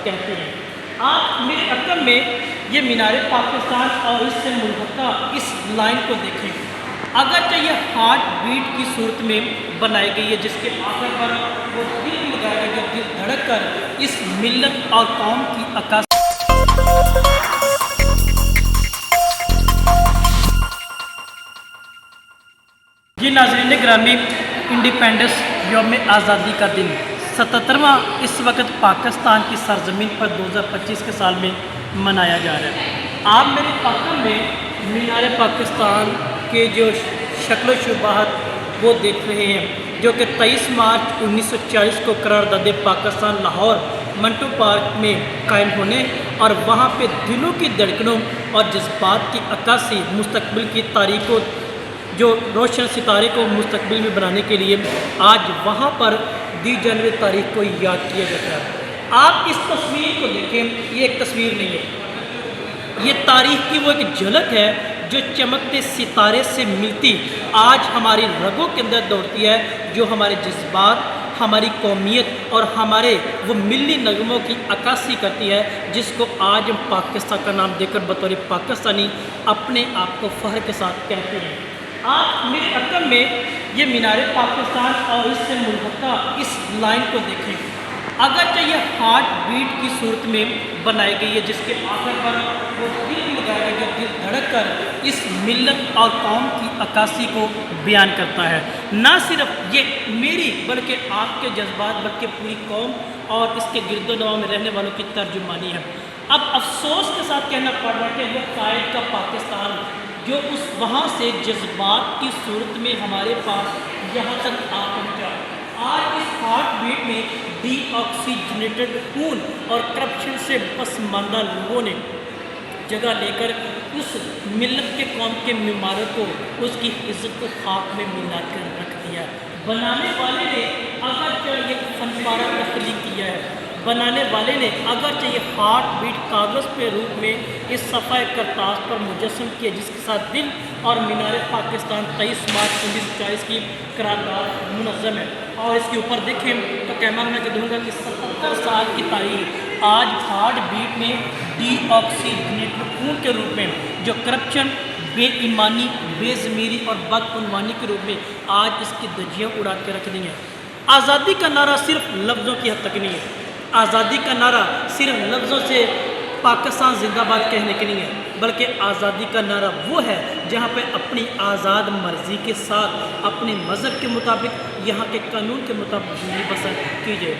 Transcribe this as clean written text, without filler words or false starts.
کہتے ہیں۔ آپ میرے عقل میں یہ مینار پاکستان اور اس سے ملحقہ اس لائن کو دیکھیں، اگرچہ یہ ہارٹ بیٹ کی صورت میں بنائی گئی ہے، جس کے آخر پر وہ دل لگائے گا جو دل دھڑک کر اس ملت اور قوم کی عکاسی۔ جی ناظرین گرامی، انڈیپینڈنس یوم آزادی کا دن 77واں اس وقت پاکستان کی سرزمین پر 2025 کے سال میں منایا جا رہا ہے۔ آپ میرے عقل میں مینار پاکستان کے جو شکل و شباہت وہ دیکھ رہے ہیں، جو کہ 23 مارچ 1940 کو قرارداد پاکستان لاہور منٹو پارک میں قائم ہونے اور وہاں پہ دلوں کی دھڑکنوں اور جذبات کی عکاسی، مستقبل کی تاریخ و جو روشن ستارے کو مستقبل میں بنانے کے لیے آج وہاں پر دی جانے والی تاریخ کو یاد کیا جاتا ہے۔ آپ اس تصویر کو دیکھیں، یہ ایک تصویر نہیں ہے، یہ تاریخ کی وہ ایک جھلک ہے جو چمکتے ستارے سے ملتی آج ہماری رگوں کے اندر دوڑتی ہے، جو ہمارے جذبات، ہماری قومیت اور ہمارے وہ ملی نغموں کی عکاسی کرتی ہے، جس کو آج ہم پاکستان کا نام دے کر بطور پاکستانی اپنے آپ کو فخر کے ساتھ کہتے ہیں۔ آپ میرے عقل میں یہ مینار پاکستان اور اس سے ملحقہ اس لائن کو دیکھیں، اگرچہ یہ ہارٹ بیٹ کی صورت میں بنائی گئی ہے، جس کے آخر پر وہ دل لگائے گا جو دل دھڑک کر اس ملت اور قوم کی عکاسی کو بیان کرتا ہے۔ نہ صرف یہ میری بلکہ آپ کے جذبات، بلکہ پوری قوم اور اس کے گرد و نواح میں رہنے والوں کی ترجمانی ہے۔ اب افسوس کے ساتھ کہنا پڑ رہا ہے کہ وہ قائد کا پاکستان جو اس وہاں سے جذبات کی صورت میں ہمارے پاس یہاں تک آ پہنچا، آج اس ہارٹ بیٹ میں ڈی آکسیجنیٹڈ خون اور کرپشن سے پسماندہ لوگوں نے جگہ لے کر اس ملت کے قوم کے معمار کو، اس کی عزت کو خاک میں ملا کر رکھ دیا۔ بنانے والے نے اگرچہ یہ فن پارہ تخلیق کیا ہے، بنانے والے نے اگرچہ یہ ہارٹ بیٹ کاغذ پہ روپ میں اس صفحہ کرتاس پر مجسم کیا، جس کے ساتھ دل اور مینار پاکستان 23 مارچ 1940 کی قرارداد منظم ہے، اور اس کے اوپر دیکھیں تو کیمرہ میں دوں گا کہ 77 سال کی تاریخ آج ہارٹ بیٹ میں ڈی آکسیجنیٹڈ خون کے روپ میں جو کرپشن، بے ایمانی، بے ضمیری اور بدعنوانی کے روپ میں آج اس کی دھجیاں اڑا کے رکھ دی ہیں۔ آزادی کا نعرہ صرف لفظوں کی حد تک نہیں ہے، آزادی کا نعرہ صرف لفظوں سے پاکستان زندہ باد کہنے کے نہیں ہے، بلکہ آزادی کا نعرہ وہ ہے جہاں پہ اپنی آزاد مرضی کے ساتھ اپنے مذہب کے مطابق، یہاں کے قانون کے مطابق زندگی بسر کی جائے۔